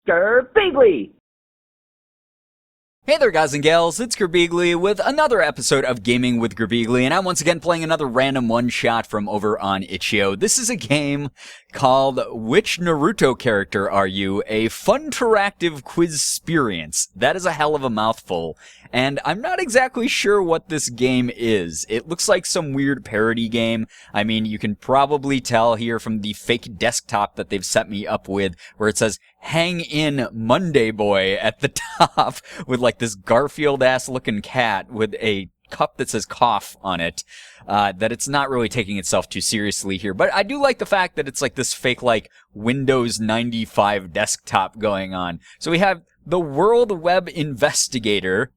Girbeagly! Hey there guys and gals, it's Girbeagly with another episode of Gaming with Girbeagly, and I'm once again playing another random one-shot from over on itch.io. This is a game called Which Naruto Character Are You? A Funteractive Quizsperience. That is a hell of a mouthful, and I'm not exactly sure what this game is. It looks like some weird parody game. I mean, you can probably tell here from the fake desktop that they've set me up with, where it says, Hang in Monday Boy at the top with like this Garfield-ass looking cat with a cup that says cough on it, that it's not really taking itself too seriously here. But I do like the fact that it's like this fake like Windows 95 desktop going on. So we have the World Web Investigator,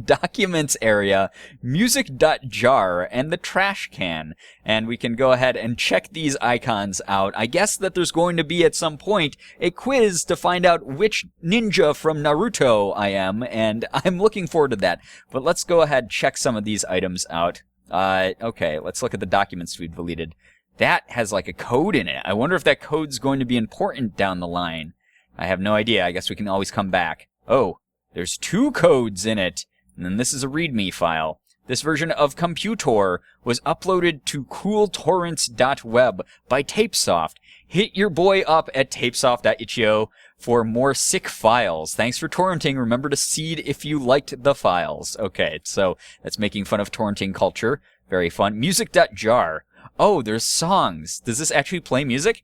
Documents area, music.jar, and the trash can. And we can go ahead and check these icons out. I guess that there's going to be at some point a quiz to find out which ninja from Naruto I am, and I'm looking forward to that. But let's go ahead and check some of these items out. Okay, let's look at the documents we've deleted. That has like a code in it. I wonder if that code's going to be important down the line. I have no idea. I guess we can always come back. Oh, there's 2 codes in it. And then this is a README file. This version of Computor was uploaded to cooltorrents.web by Tapesoft. Hit your boy up at tapesoft.itch.io for more sick files. Thanks for torrenting. Remember to seed if you liked the files. Okay, so that's making fun of torrenting culture. Very fun. Music.jar. Oh, there's songs. Does this actually play music?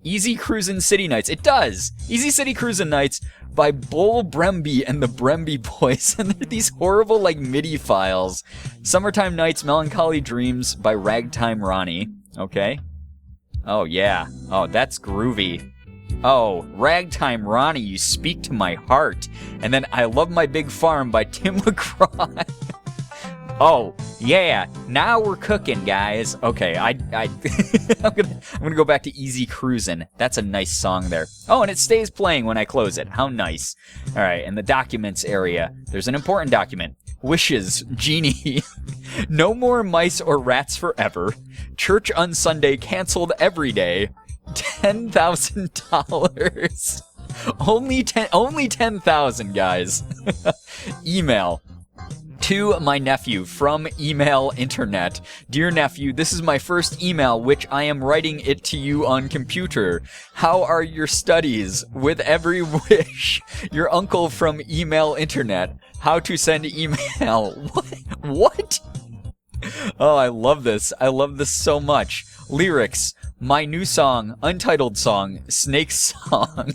Easy Cruisin' City Nights. It does! Easy City Cruisin' Nights by Bull Bremby and the Bremby Boys. And they're these horrible, like, MIDI files. Summertime Nights, Melancholy Dreams by Ragtime Ronnie. Okay. Oh, yeah. Oh, that's groovy. Oh, Ragtime Ronnie, you speak to my heart. And then I Love My Big Farm by Tim McGraw. Oh, yeah, now we're cooking, guys. Okay, I'm gonna go back to Easy Cruisin'. That's a nice song there. Oh, and it stays playing when I close it. How nice. All right, in the documents area, there's an important document. Wishes, Genie. No more mice or rats forever. Church on Sunday canceled every day. $10,000. Only 10,000, guys. Email. To my nephew from Email Internet. Dear nephew, this is my first email which I am writing it to you on computer. How are your studies? With every wish. Your uncle from Email Internet. How to send email. What? Oh, I love this. I love this so much. Lyrics. My new song, untitled song, Snake Song.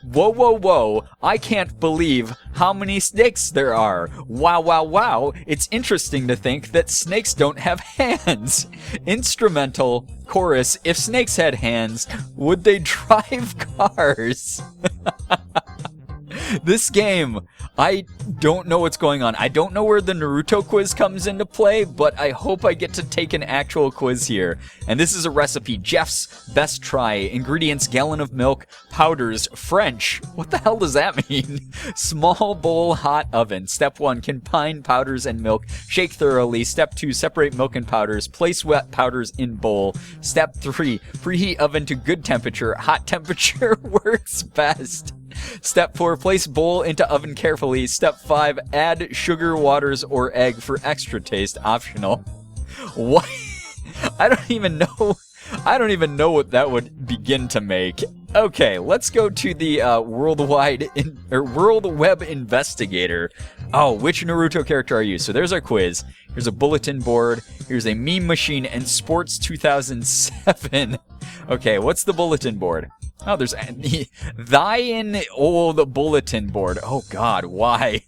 Whoa, whoa, whoa, I can't believe how many snakes there are. Wow, wow, wow, it's interesting to think that snakes don't have hands. Instrumental, chorus, if snakes had hands, would they drive cars? This game, I don't know what's going on. I don't know where the Naruto quiz comes into play, but I hope I get to take an actual quiz here. And this is a recipe. Jeff's best try. Ingredients, gallon of milk, powders, French. What the hell does that mean? Small bowl hot oven. Step 1, combine powders and milk. Shake thoroughly. Step 2, separate milk and powders. Place wet powders in bowl. Step 3, preheat oven to good temperature. Hot temperature works best. Step 4, place bowl into oven carefully. Step 5, add sugar, waters, or egg for extra taste, optional. What? I don't even know what that would begin to make. Okay, let's go to the World Web Investigator. Oh, which Naruto character are you? So there's our quiz. Here's a bulletin board. Here's a meme machine and Sports 2007. Okay, what's the bulletin board? Oh, there's thine old bulletin board. Oh God, why?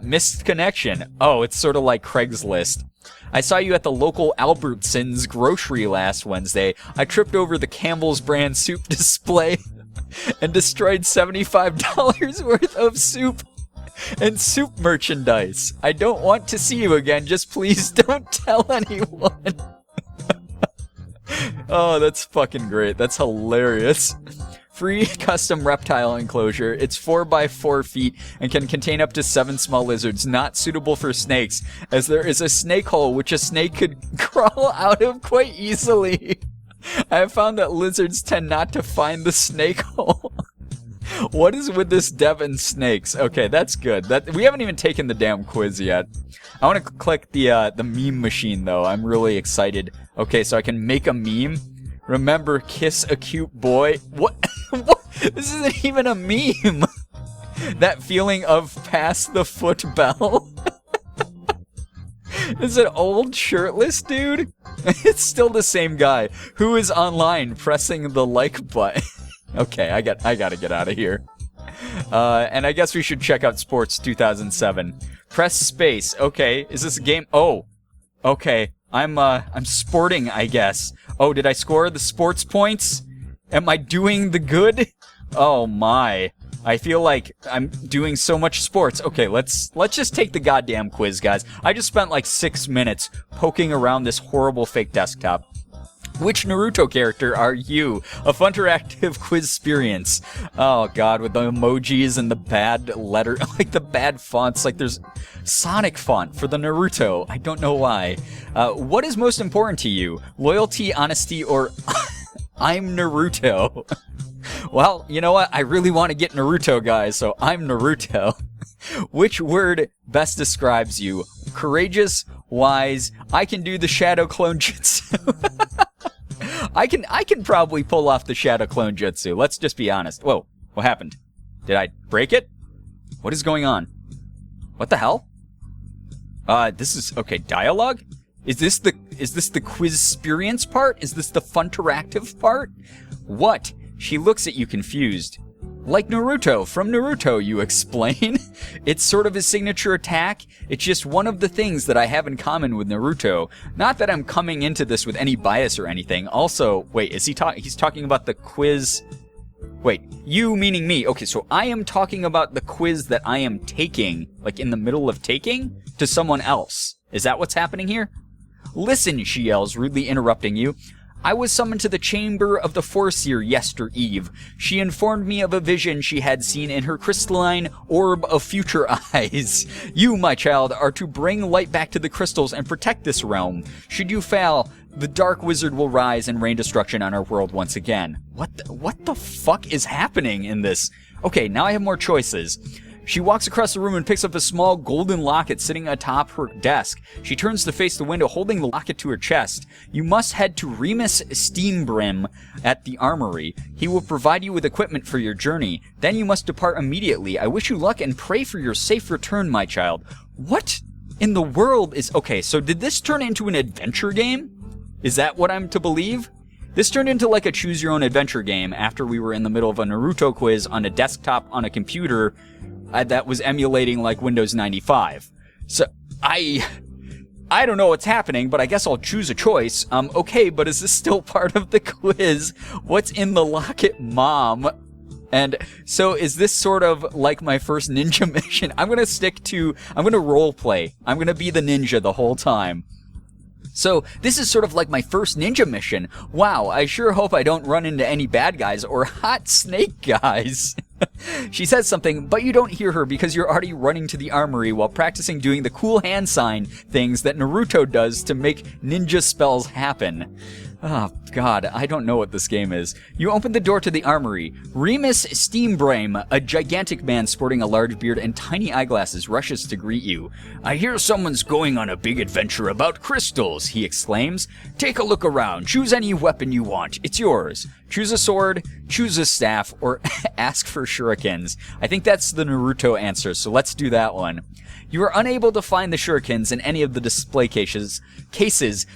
Missed connection. Oh, it's sort of like Craigslist. I saw you at the local Albertsons grocery last Wednesday. I tripped over the Campbell's brand soup display and destroyed $75 worth of soup and soup merchandise. I don't want to see you again. Just please don't tell anyone. Oh, that's fucking great. That's hilarious. Free custom reptile enclosure. It's 4 by 4 feet and can contain up to 7 small lizards. Not suitable for snakes, as there is a snake hole which a snake could crawl out of quite easily. I have found that lizards tend not to find the snake hole. What is with this Devon snakes? Okay, that's good. We haven't even taken the damn quiz yet. I want to click the meme machine, though. I'm really excited. Okay, so I can make a meme. Remember, kiss a cute boy. What? What? This isn't even a meme. That feeling of pass the foot bell. Is it old shirtless dude? It's still the same guy who is online pressing the like button. Okay, I gotta get out of here. And I guess we should check out Sports 2007. Press space. Okay, is this a game? Oh, okay. I'm sporting, I guess. Oh, did I score the sports points? Am I doing the good? Oh my. I feel like I'm doing so much sports. Okay, let's just take the goddamn quiz, guys. I just spent like 6 minutes poking around this horrible fake desktop. Which Naruto character are you? A Funteractive Quizsperience. Oh god, with the emojis and the bad letter, like the bad fonts, like there's Sonic font for the Naruto. I don't know why. What is most important to you? Loyalty, honesty, or I'm Naruto? Well, you know what? I really want to get Naruto, guys, so I'm Naruto. Which word best describes you? Courageous, wise, I can do the shadow clone jutsu. I can probably pull off the shadow clone jutsu. Let's just be honest. Whoa, what happened? Did I break it? What is going on? What the hell? This is okay, dialogue? Is this the Quizsperience part? Is this the Funteractive part? What? She looks at you confused. Like Naruto, from Naruto, you explain. It's sort of his signature attack. It's just one of the things that I have in common with Naruto. Not that I'm coming into this with any bias or anything. Also, wait, is he's talking about the quiz? Wait, you meaning me. Okay, so I am talking about the quiz that I am taking, like in the middle of taking, to someone else. Is that what's happening here? Listen, she yells, rudely interrupting you. I was summoned to the chamber of the Foreseer yester eve. She informed me of a vision she had seen in her crystalline orb of future eyes. You, my child, are to bring light back to the crystals and protect this realm. Should you fail, the dark wizard will rise and rain destruction on our world once again. What the fuck is happening in this? Okay, now I have more choices. She walks across the room and picks up a small golden locket sitting atop her desk. She turns to face the window, holding the locket to her chest. You must head to Remus Steambrim at the Armory. He will provide you with equipment for your journey. Then you must depart immediately. I wish you luck and pray for your safe return, my child. What in the world is... Okay, so did this turn into an adventure game? Is that what I'm to believe? This turned into like a choose-your-own-adventure game after we were in the middle of a Naruto quiz on a desktop on a computer that was emulating like Windows 95. So I don't know what's happening, but I guess I'll choose a choice. Okay, but is this still part of the quiz? What's in the locket, Mom? And so is this sort of like my first ninja mission? I'm gonna role play. I'm gonna be the ninja the whole time. So, this is sort of like my first ninja mission. Wow, I sure hope I don't run into any bad guys or hot snake guys. She says something, but you don't hear her because you're already running to the armory while practicing doing the cool hand sign things that Naruto does to make ninja spells happen. Oh, God, I don't know what this game is. You open the door to the armory. Remus Steambrim, a gigantic man sporting a large beard and tiny eyeglasses, rushes to greet you. I hear someone's going on a big adventure about crystals, he exclaims. Take a look around. Choose any weapon you want. It's yours. Choose a sword, choose a staff, or ask for shurikens. I think that's the Naruto answer, so let's do that one. You are unable to find the shurikens in any of the display cases,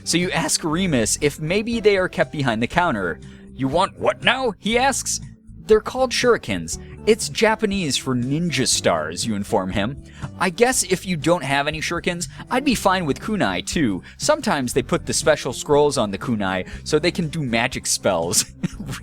so you ask Remus if maybe they are kept behind the counter. You want what now? He asks. They're called shurikens. It's Japanese for ninja stars, you inform him. I guess if you don't have any shurikens, I'd be fine with kunai too. Sometimes they put the special scrolls on the kunai so they can do magic spells.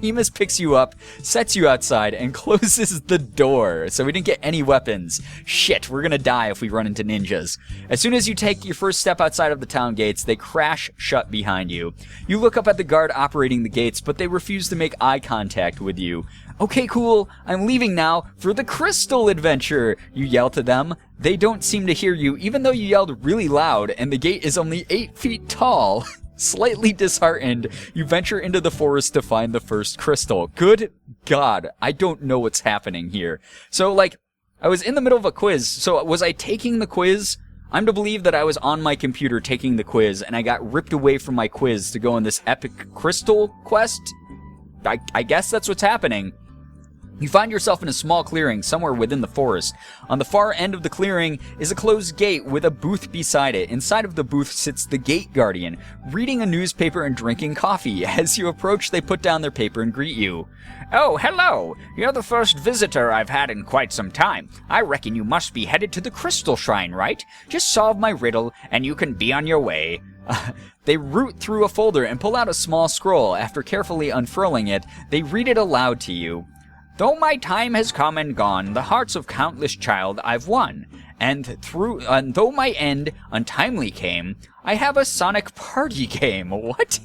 Remus picks you up, sets you outside, and closes the door. So we didn't get any weapons. Shit, we're gonna die if we run into ninjas. As soon as you take your first step outside of the town gates, they crash shut behind you. You look up at the guard operating the gates, but they refuse to make eye contact with you. Okay, cool, I'm leaving now for the crystal adventure, you yell to them. They don't seem to hear you, even though you yelled really loud, and the gate is only 8 feet tall. Slightly disheartened, you venture into the forest to find the first crystal. Good God, I don't know what's happening here. So, like, I was in the middle of a quiz, so was I taking the quiz? I'm to believe that I was on my computer taking the quiz, and I got ripped away from my quiz to go on this epic crystal quest? I guess that's what's happening. You find yourself in a small clearing somewhere within the forest. On the far end of the clearing is a closed gate with a booth beside it. Inside of the booth sits the gate guardian, reading a newspaper and drinking coffee. As you approach, they put down their paper and greet you. Oh, hello. You're the first visitor I've had in quite some time. I reckon you must be headed to the Crystal Shrine, right? Just solve my riddle, and you can be on your way. They root through a folder and pull out a small scroll. After carefully unfurling it, they read it aloud to you. Though my time has come and gone, the hearts of countless child I've won. And though my end untimely came, I have a Sonic party game. What?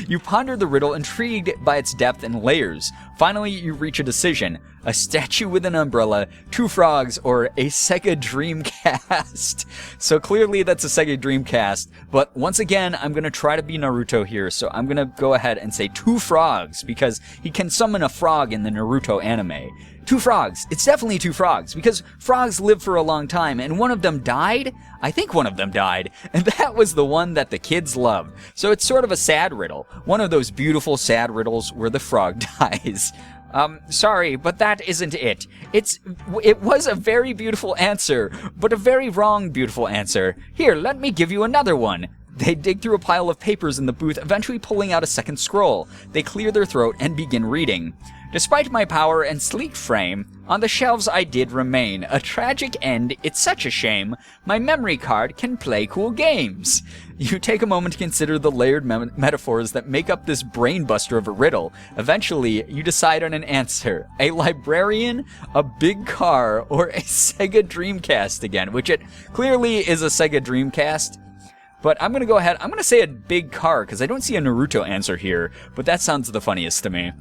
You ponder the riddle, intrigued by its depth and layers. Finally, you reach a decision. A statue with an umbrella, 2 frogs, or a Sega Dreamcast. So clearly that's a Sega Dreamcast. But once again, I'm going to try to be Naruto here. So I'm going to go ahead and say 2 frogs, because he can summon a frog in the Naruto anime. 2 frogs. It's definitely 2 frogs, because frogs live for a long time, and one of them died? I think one of them died, and that was the one that the kids loved. So it's sort of a sad riddle. One of those beautiful sad riddles where the frog dies. Sorry, but that isn't it. It was a very beautiful answer, but a very wrong beautiful answer. Here, let me give you another one. They dig through a pile of papers in the booth, eventually pulling out a second scroll. They clear their throat and begin reading. Despite my power and sleek frame, on the shelves I did remain. A tragic end, it's such a shame. My memory card can play cool games. You take a moment to consider the layered metaphors that make up this brainbuster of a riddle. Eventually, you decide on an answer. A librarian, a big car, or a Sega Dreamcast again, which it clearly is a Sega Dreamcast. But I'm going to go ahead, I'm going to say a big car, because I don't see a Naruto answer here, but that sounds the funniest to me.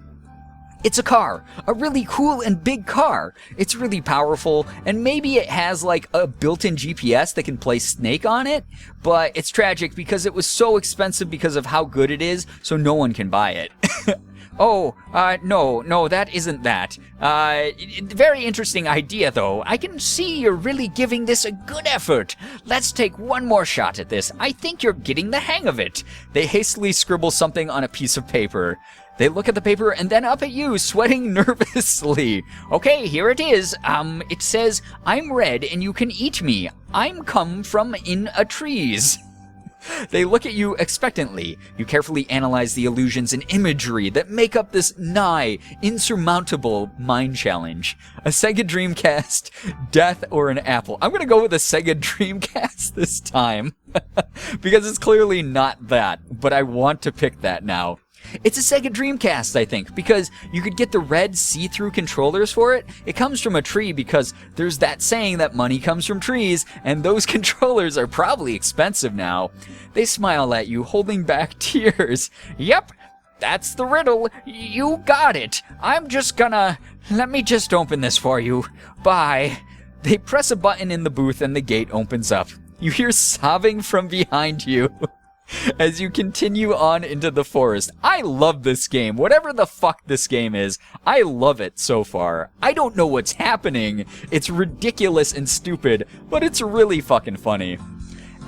It's a car, a really cool and big car. It's really powerful, and maybe it has like a built-in GPS that can play Snake on it, but it's tragic because it was so expensive because of how good it is, so no one can buy it. No, that isn't that. Very interesting idea, though. I can see you're really giving this a good effort. Let's take one more shot at this. I think you're getting the hang of it. They hastily scribble something on a piece of paper. They look at the paper and then up at you, sweating nervously. Okay, here it is. It says, I'm red and you can eat me. I'm come from in a trees. They look at you expectantly. You carefully analyze the illusions and imagery that make up this nigh insurmountable mind challenge. A Sega Dreamcast, death, or an apple. I'm going to go with a Sega Dreamcast this time. Because it's clearly not that, but I want to pick that now. It's a Sega Dreamcast, I think, because you could get the red see-through controllers for it. It comes from a tree because there's that saying that money comes from trees, and those controllers are probably expensive now. They smile at you, holding back tears. Yep, that's the riddle. You got it. I'm just gonna... Let me just open this for you. Bye. They press a button in the booth and the gate opens up. You hear sobbing from behind you. As you continue on into the forest. I love this game. Whatever the fuck this game is, I love it so far. I don't know what's happening. It's ridiculous and stupid, but it's really fucking funny.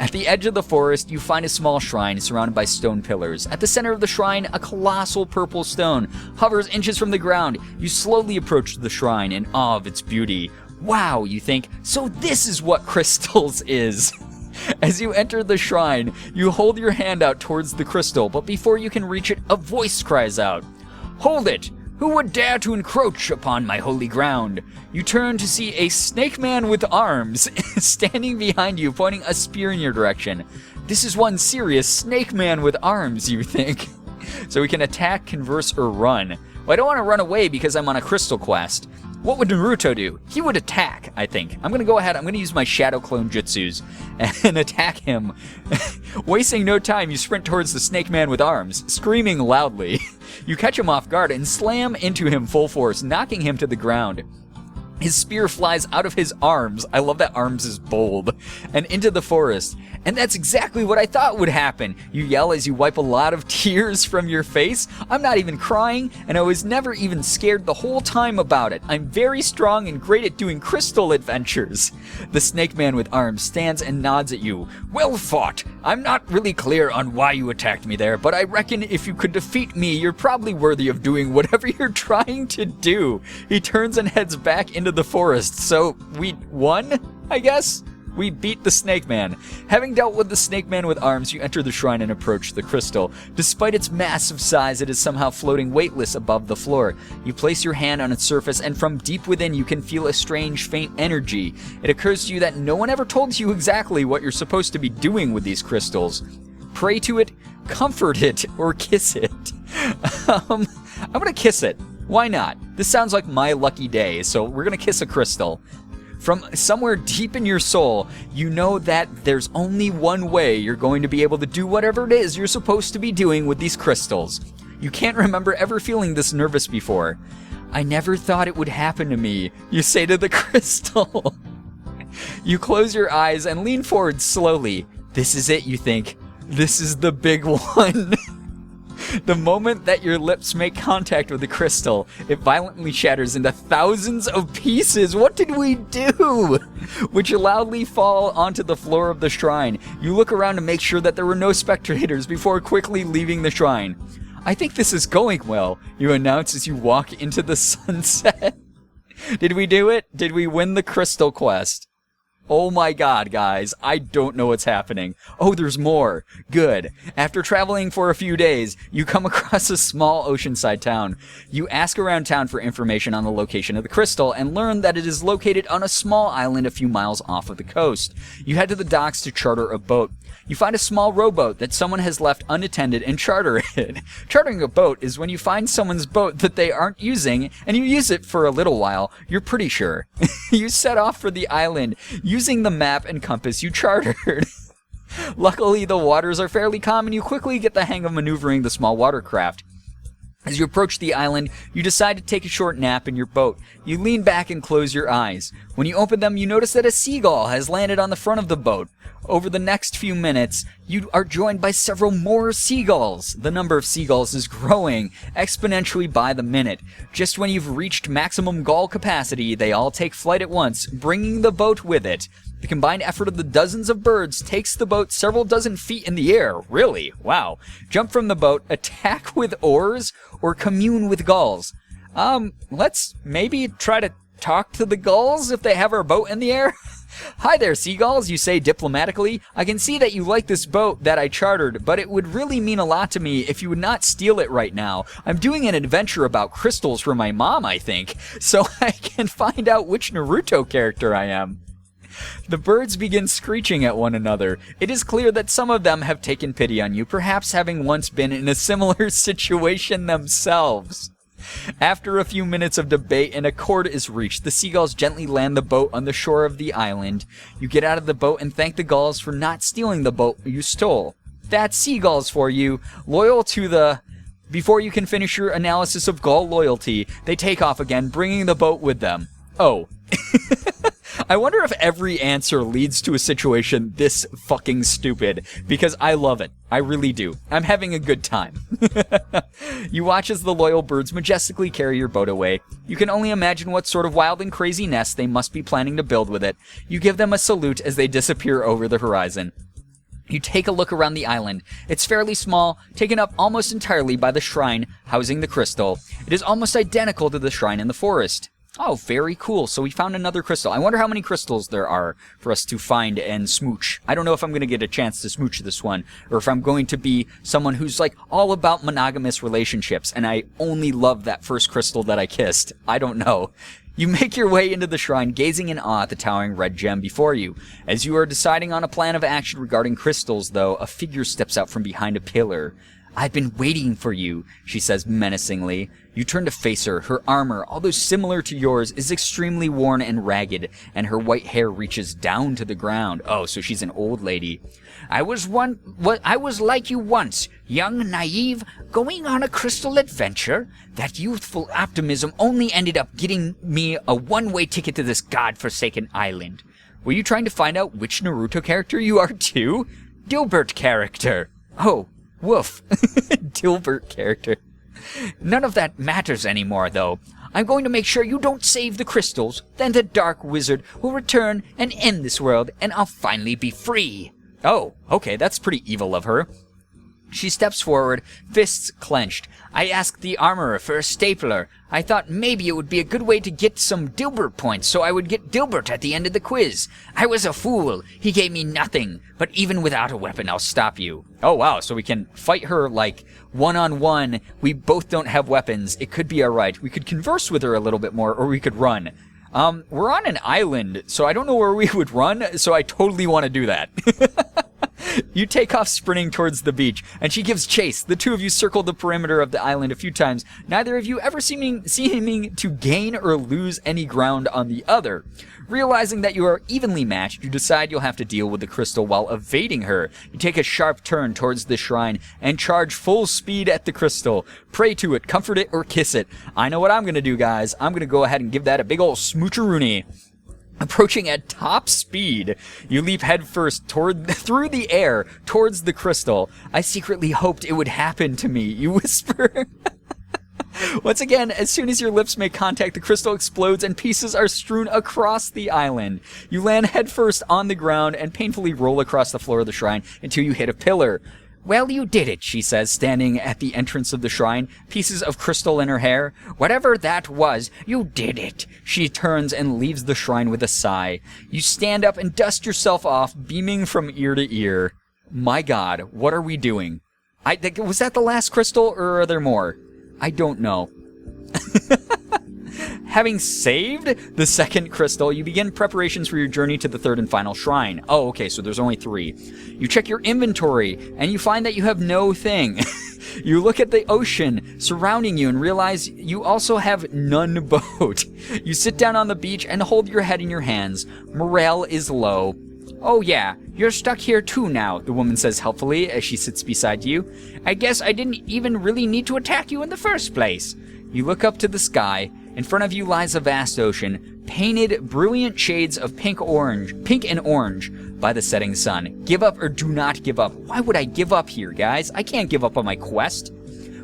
At the edge of the forest, you find a small shrine surrounded by stone pillars. At the center of the shrine, a colossal purple stone hovers inches from the ground. You slowly approach the shrine in awe of its beauty. Wow, you think, so this is what crystals is. As you enter the shrine, you hold your hand out towards the crystal, but before you can reach it, a voice cries out, "Hold it! Who would dare to encroach upon my holy ground?" You turn to see a snake man with arms standing behind you, pointing a spear in your direction. This is one serious snake man with arms, you think. So we can attack, converse, or run. Well, I don't want to run away because I'm on a crystal quest. What would Naruto do? He would attack, I think. I'm going to go ahead, I'm going to use my Shadow Clone Jutsus and attack him. Wasting no time, you sprint towards the snake man with arms, screaming loudly. You catch him off guard and slam into him full force, knocking him to the ground. His spear flies out of his arms. I love that arms is bold. And into the forest. And that's exactly what I thought would happen. You yell as you wipe a lot of tears from your face. I'm not even crying, and I was never even scared the whole time about it. I'm very strong and great at doing crystal adventures. The snake man with arms stands and nods at you. Well fought. I'm not really clear on why you attacked me there, but I reckon if you could defeat me, you're probably worthy of doing whatever you're trying to do. He turns and heads back into the forest. So we won, I guess? We beat the snake man. Having dealt with the snake man with arms, you enter the shrine and approach the crystal. Despite its massive size, it is somehow floating weightless above the floor. You place your hand on its surface, and from deep within you can feel a strange, faint energy. It occurs to you that no one ever told you exactly what you're supposed to be doing with these crystals. Pray to it, comfort it, or kiss it. I'm gonna kiss it. Why not? This sounds like my lucky day, so we're gonna kiss a crystal. From somewhere deep in your soul, you know that there's only one way you're going to be able to do whatever it is you're supposed to be doing with these crystals. You can't remember ever feeling this nervous before. I never thought it would happen to me, you say to the crystal. You close your eyes and lean forward slowly. This is it, you think. This is the big one. The moment that your lips make contact with the crystal, it violently shatters into thousands of pieces. What did we do? Which loudly fall onto the floor of the shrine. You look around to make sure that there were no spectators before quickly leaving the shrine. I think this is going well, you announce as you walk into the sunset. Did we do it? Did we win the crystal quest? Oh my god, guys, I don't know what's happening. Oh, there's more. Good. After traveling for a few days, you come across a small oceanside town. You ask around town for information on the location of the crystal and learn that it is located on a small island a few miles off of the coast. You head to the docks to charter a boat. You find a small rowboat that someone has left unattended and charter it. Chartering a boat is when you find someone's boat that they aren't using and you use it for a little while. You're pretty sure. You set off for the island using the map and compass you chartered. Luckily, the waters are fairly calm and you quickly get the hang of maneuvering the small watercraft. As you approach the island, you decide to take a short nap in your boat. You lean back and close your eyes. When you open them, you notice that a seagull has landed on the front of the boat. Over the next few minutes, you are joined by several more seagulls. The number of seagulls is growing exponentially by the minute. Just when you've reached maximum gull capacity, they all take flight at once, bringing the boat with it. The combined effort of the dozens of birds takes the boat several dozen feet in the air. Really? Wow. Jump from the boat, attack with oars, or commune with gulls. Let's maybe try to talk to the gulls if they have our boat in the air. Hi there, seagulls, you say diplomatically. I can see that you like this boat that I chartered, but it would really mean a lot to me if you would not steal it right now. I'm doing an adventure about crystals for my mom, I think, so I can find out which Naruto character I am. The birds begin screeching at one another. It is clear that some of them have taken pity on you, perhaps having once been in a similar situation themselves. After a few minutes of debate, an accord is reached. The seagulls gently land the boat on the shore of the island. You get out of the boat and thank the gulls for not stealing the boat you stole. That's seagulls for you. Loyal to the... Before you can finish your analysis of gull loyalty, they take off again, bringing the boat with them. Oh. I wonder if every answer leads to a situation this fucking stupid, because I love it. I really do. I'm having a good time. You watch as the loyal birds majestically carry your boat away. You can only imagine what sort of wild and crazy nest they must be planning to build with it. You give them a salute as they disappear over the horizon. You take a look around the island. It's fairly small, taken up almost entirely by the shrine housing the crystal. It is almost identical to the shrine in the forest. Oh, very cool. So we found another crystal. I wonder how many crystals there are for us to find and smooch. I don't know if I'm going to get a chance to smooch this one, or if I'm going to be someone who's like all about monogamous relationships, and I only love that first crystal that I kissed. I don't know. You make your way into the shrine, gazing in awe at the towering red gem before you. As you are deciding on a plan of action regarding crystals, though, a figure steps out from behind a pillar. I've been waiting for you, she says menacingly. You turn to face her. Her armor, although similar to yours, is extremely worn and ragged, and her white hair reaches down to the ground. Oh, so she's an old lady. I was like you once, young, naive, going on a crystal adventure. That youthful optimism only ended up getting me a one-way ticket to this godforsaken island. Were you trying to find out which Naruto character you are too? Dilbert character. Oh, woof. Dilbert character. None of that matters anymore, though. I'm going to make sure you don't save the crystals. Then the Dark Wizard will return and end this world, and I'll finally be free. Oh, okay, that's pretty evil of her. She steps forward, fists clenched. I asked the armorer for a stapler. I thought maybe it would be a good way to get some Dilbert points so I would get Dilbert at the end of the quiz. I was a fool. He gave me nothing. But even without a weapon, I'll stop you. Oh, wow, so we can fight her, like, one-on-one. We both don't have weapons. It could be alright. We could converse with her a little bit more, or we could run. We're on an island, so I don't know where we would run, so I totally want to do that. You take off sprinting towards the beach, and she gives chase. The two of you circle the perimeter of the island a few times, neither of you ever seeming to gain or lose any ground on the other. Realizing that you are evenly matched, you decide you'll have to deal with the crystal while evading her. You take a sharp turn towards the shrine and charge full speed at the crystal. Pray to it, comfort it, or kiss it. I know what I'm going to do, guys. I'm going to go ahead and give that a big ol' smoocheroonie. Approaching at top speed, you leap headfirst through the air towards the crystal. I secretly hoped it would happen to me, you whisper. Once again, as soon as your lips make contact, the crystal explodes and pieces are strewn across the island. You land headfirst on the ground and painfully roll across the floor of the shrine until you hit a pillar. Well, you did it, she says, standing at the entrance of the shrine, pieces of crystal in her hair. Whatever that was, you did it. She turns and leaves the shrine with a sigh. You stand up and dust yourself off, beaming from ear to ear. My God, what are we doing? Was that the last crystal, or are there more? I don't know. Having saved the second crystal, you begin preparations for your journey to the third and final shrine. Oh, okay, so there's only 3. You check your inventory, and you find that you have no thing. You look at the ocean surrounding you and realize you also have none boat. You sit down on the beach and hold your head in your hands. Morale is low. Oh yeah, you're stuck here too now, the woman says helpfully as she sits beside you. I guess I didn't even really need to attack you in the first place. You look up to the sky. In front of you lies a vast ocean, painted brilliant shades of pink and orange by the setting sun. Give up or do not give up. Why would I give up here, guys? I can't give up on my quest.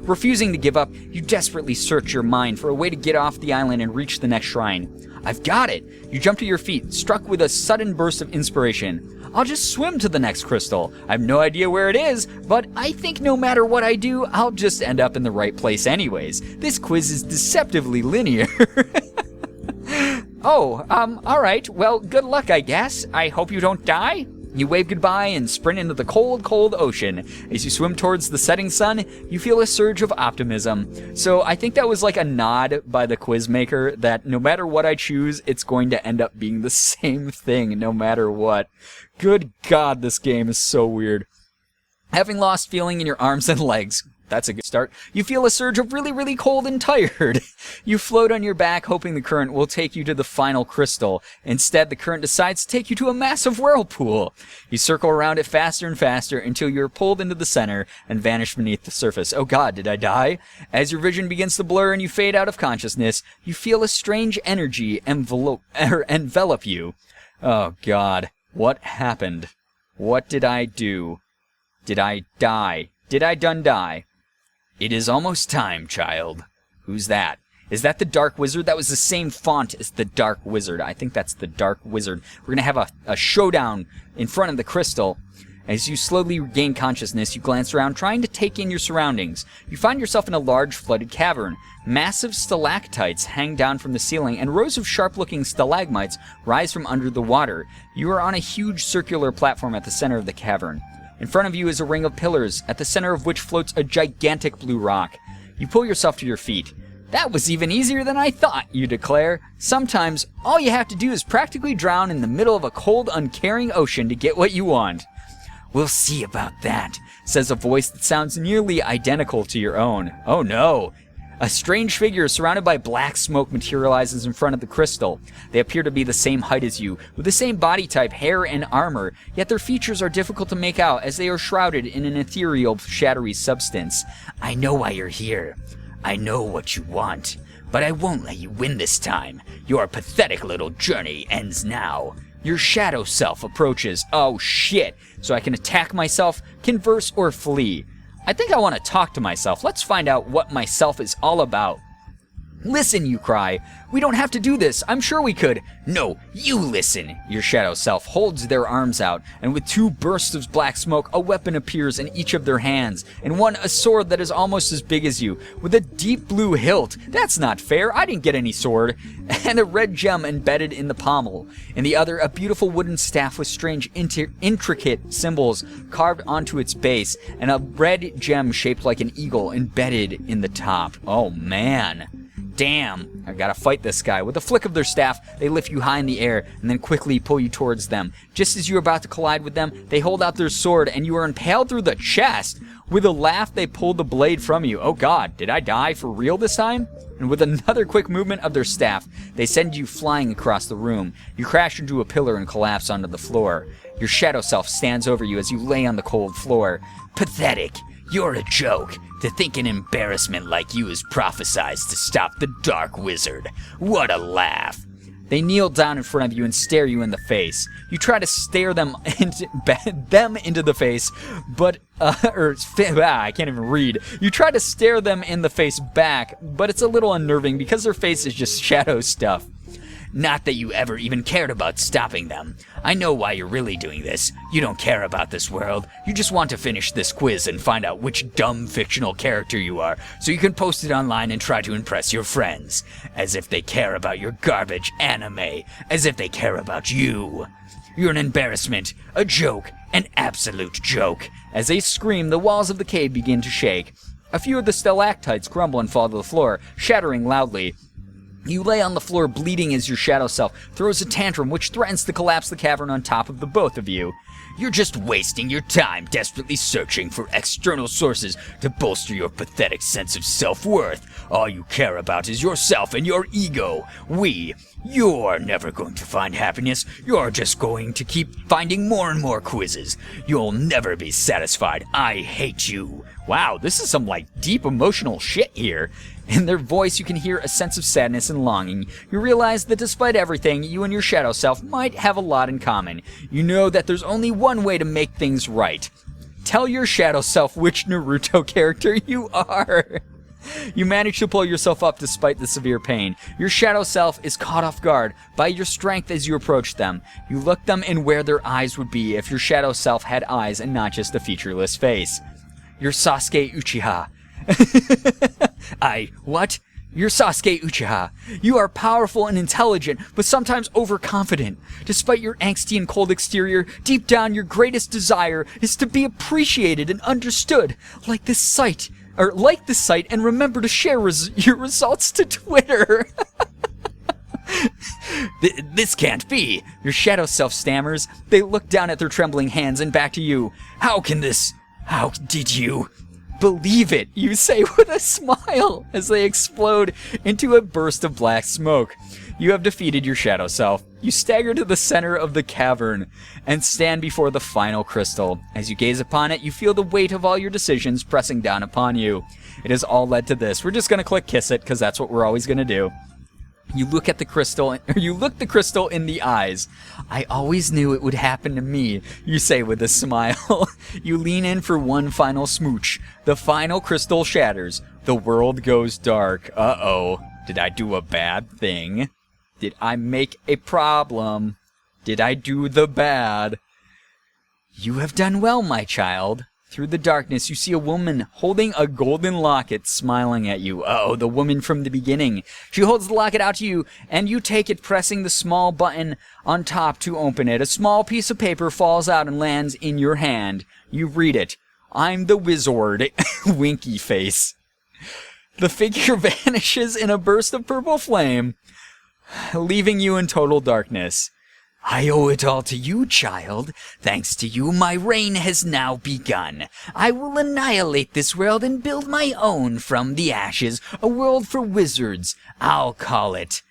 Refusing to give up, you desperately search your mind for a way to get off the island and reach the next shrine. I've got it! You jump to your feet, struck with a sudden burst of inspiration. I'll just swim to the next crystal. I have no idea where it is, but I think no matter what I do, I'll just end up in the right place anyways. This quiz is deceptively linear. Oh, alright. Well, good luck, I guess. I hope you don't die. You wave goodbye and sprint into the cold, cold ocean. As you swim towards the setting sun, you feel a surge of optimism. So I think that was like a nod by the quiz maker that no matter what I choose, it's going to end up being the same thing no matter what. Good God, this game is so weird. Having lost feeling in your arms and legs, that's a good start. You feel a surge of really, really cold and tired. You float on your back, hoping the current will take you to the final crystal. Instead, the current decides to take you to a massive whirlpool. You circle around it faster and faster until you're pulled into the center and vanish beneath the surface. Oh God, did I die? As your vision begins to blur and you fade out of consciousness, you feel a strange energy envelop you. Oh God, what happened? What did I do? Did I die? Did I done die? It is almost time, child. Who's that? Is that the Dark Wizard? That was the same font as the Dark Wizard. I think that's the Dark Wizard. We're going to have a showdown in front of the crystal. As you slowly regain consciousness, you glance around, trying to take in your surroundings. You find yourself in a large, flooded cavern. Massive stalactites hang down from the ceiling, and rows of sharp-looking stalagmites rise from under the water. You are on a huge circular platform at the center of the cavern. In front of you is a ring of pillars, at the center of which floats a gigantic blue rock. You pull yourself to your feet. That was even easier than I thought, you declare. Sometimes, all you have to do is practically drown in the middle of a cold, uncaring ocean to get what you want. We'll see about that, says a voice that sounds nearly identical to your own. Oh no! A strange figure surrounded by black smoke materializes in front of the crystal. They appear to be the same height as you, with the same body type, hair, and armor, yet their features are difficult to make out as they are shrouded in an ethereal, shadowy substance. I know why you're here. I know what you want, but I won't let you win this time. Your pathetic little journey ends now. Your shadow self approaches. Oh shit. So I can attack myself, converse, or flee. I think I want to talk to myself. Let's find out what myself is all about. Listen, you cry. We don't have to do this. I'm sure we could. No, you listen. Your shadow self holds their arms out, and with 2 bursts of black smoke, a weapon appears in each of their hands. In one, a sword that is almost as big as you, with a deep blue hilt. That's not fair. I didn't get any sword. And a red gem embedded in the pommel. In the other, a beautiful wooden staff with strange, intricate symbols carved onto its base, and a red gem shaped like an eagle embedded in the top. Oh, man. Damn, I gotta fight this guy. With a flick of their staff, they lift you high in the air and then quickly pull you towards them. Just as you're about to collide with them, they hold out their sword and you are impaled through the chest. With a laugh, they pull the blade from you. Oh god, did I die for real this time? And with another quick movement of their staff, they send you flying across the room. You crash into a pillar and collapse onto the floor. Your shadow self stands over you as you lay on the cold floor. Pathetic. You're a joke. To think an embarrassment like you is prophesized to stop the Dark Wizard. What a laugh. They kneel down in front of you and stare you in the face. You try to stare them into the face, but, I can't even read. You try to stare them in the face back, but it's a little unnerving because their face is just shadow stuff. Not that you ever even cared about stopping them. I know why you're really doing this. You don't care about this world. You just want to finish this quiz and find out which dumb fictional character you are, so you can post it online and try to impress your friends. As if they care about your garbage anime. As if they care about you. You're an embarrassment, a joke, an absolute joke. As they scream, the walls of the cave begin to shake. A few of the stalactites crumble and fall to the floor, shattering loudly. You lay on the floor bleeding as your shadow self throws a tantrum which threatens to collapse the cavern on top of the both of you. You're just wasting your time desperately searching for external sources to bolster your pathetic sense of self-worth. All you care about is yourself and your ego. You're never going to find happiness. You're just going to keep finding more and more quizzes. You'll never be satisfied. I hate you. Wow, this is some deep emotional shit here. In their voice, you can hear a sense of sadness and longing. You realize that despite everything, you and your shadow self might have a lot in common. You know that there's only one way to make things right. Tell your shadow self which Naruto character you are. You manage to pull yourself up despite the severe pain. Your shadow self is caught off guard by your strength as you approach them. You look them in where their eyes would be if your shadow self had eyes and not just a featureless face. You're Sasuke Uchiha. What? You're Sasuke Uchiha. You are powerful and intelligent, but sometimes overconfident. Despite your angsty and cold exterior, deep down your greatest desire is to be appreciated and understood. Like this site, and remember to share your results to Twitter. This can't be. Your shadow self stammers. They look down at their trembling hands and back to you. How did you? Believe it, you say with a smile as they explode into a burst of black smoke. You have defeated your shadow self. You stagger to the center of the cavern and stand before the final crystal. As you gaze upon it, you feel the weight of all your decisions pressing down upon you. It has all led to this. We're just going to click kiss it because that's what we're always going to do. You look the crystal in the eyes. I always knew it would happen to me, you say with a smile. You lean in for one final smooch. The final crystal shatters. The world goes dark. Uh-oh. Did I do a bad thing? Did I make a problem? Did I do the bad? You have done well, my child. Through the darkness, you see a woman holding a golden locket smiling at you. Uh-oh, the woman from the beginning. She holds the locket out to you, and you take it, pressing the small button on top to open it. A small piece of paper falls out and lands in your hand. You read it. I'm the wizard. Winky face. The figure vanishes in a burst of purple flame, leaving you in total darkness. I owe it all to you, child. Thanks to you, my reign has now begun. I will annihilate this world and build my own from the ashes, a world for wizards. I'll call it.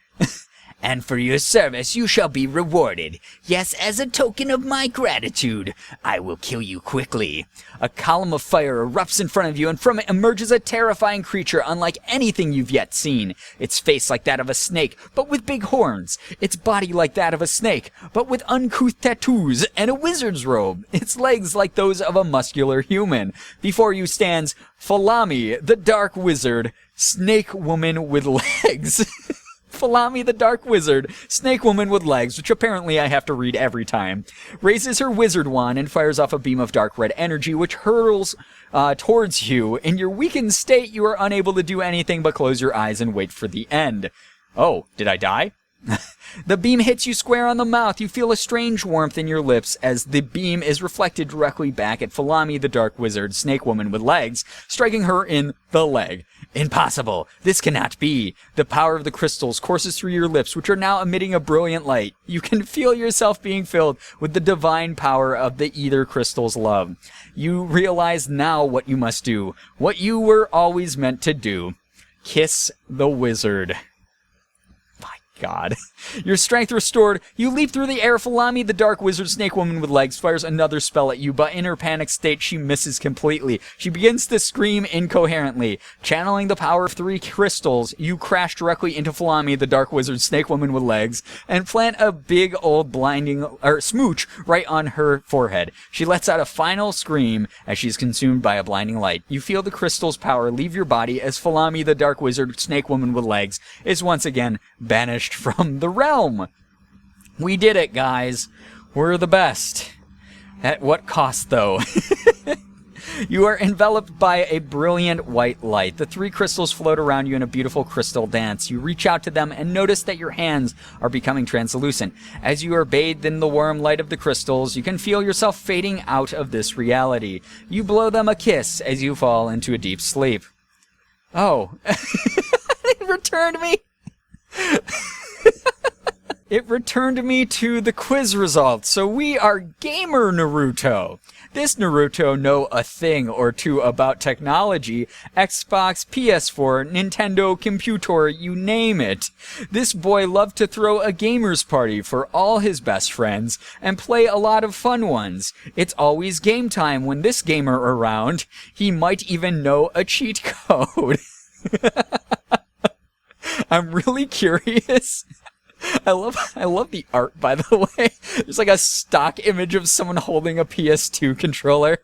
And for your service you shall be rewarded. Yes, as a token of my gratitude, I will kill you quickly. A column of fire erupts in front of you, and from it emerges a terrifying creature unlike anything you've yet seen. Its face like that of a snake, but with big horns. Its body like that of a snake, but with uncouth tattoos and a wizard's robe. Its legs like those of a muscular human. Before you stands Falami, the dark wizard, snake woman with legs. Falami the Dark Wizard, Snake Woman with legs, which apparently I have to read every time, raises her wizard wand and fires off a beam of dark red energy which hurtles towards you. In your weakened state, you are unable to do anything but close your eyes and wait for the end. Oh, did I die? The beam hits you square on the mouth. You feel a strange warmth in your lips as the beam is reflected directly back at Falami the Dark Wizard, Snake Woman with legs, striking her in the leg. Impossible! This cannot be! The power of the crystals courses through your lips, which are now emitting a brilliant light. You can feel yourself being filled with the divine power of the Ether Crystal's love. You realize now what you must do, what you were always meant to do. Kiss the wizard. God. Your strength restored, you leap through the air. Falami, the Dark Wizard, Snake Woman with legs, fires another spell at you, but in her panic state, she misses completely. She begins to scream incoherently. Channeling the power of 3 crystals, you crash directly into Falami, the Dark Wizard, Snake Woman with legs, and plant a big old blinding, smooch right on her forehead. She lets out a final scream as she's consumed by a blinding light. You feel the crystal's power leave your body as Falami, the Dark Wizard, Snake Woman with legs, is once again banished from the realm. We did it, guys. We're the best. At what cost, though? You are enveloped by a brilliant white light. The 3 crystals float around you in a beautiful crystal dance. You reach out to them and notice that your hands are becoming translucent. As you are bathed in the warm light of the crystals, you can feel yourself fading out of this reality. You blow them a kiss as you fall into a deep sleep. Oh. It returned me. It returned me to the quiz results. So we are Gamer Naruto. This Naruto know a thing or two about technology. Xbox, PS4, Nintendo, computer, you name it. This boy loved to throw a gamer's party for all his best friends and play a lot of fun ones. It's always game time when this gamer around. He might even know a cheat code. I'm really curious. I love the art, by the way. There's like a stock image of someone holding a PS2 controller,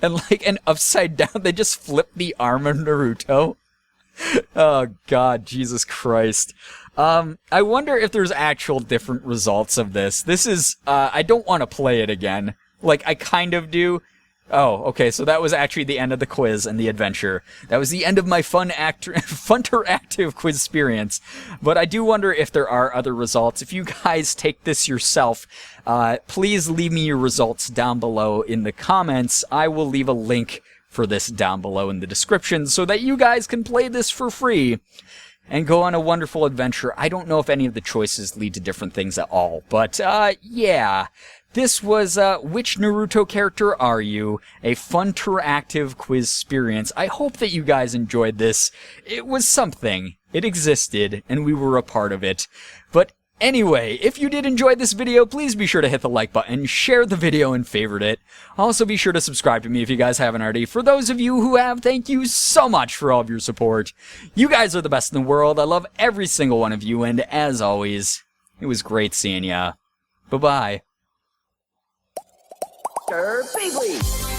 and like an upside down, they just flip the arm of Naruto. Oh God, Jesus Christ. I wonder if there's actual different results of this. This is, I don't want to play it again. Like, I kind of do. Oh, okay, so that was actually the end of the quiz and the adventure. That was the end of my Funteractive Quizsperience. But I do wonder if there are other results. If you guys take this yourself, please leave me your results down below in the comments. I will leave a link for this down below in the description so that you guys can play this for free and go on a wonderful adventure. I don't know if any of the choices lead to different things at all, but yeah. This was Which Naruto Character Are You? A Funteractive Quizsperience. I hope that you guys enjoyed this. It was something. It existed, and we were a part of it. But anyway, if you did enjoy this video, please be sure to hit the like button, share the video, and favorite it. Also, be sure to subscribe to me if you guys haven't already. For those of you who have, thank you so much for all of your support. You guys are the best in the world. I love every single one of you, and as always, it was great seeing ya. Bye-bye. Girbeagly.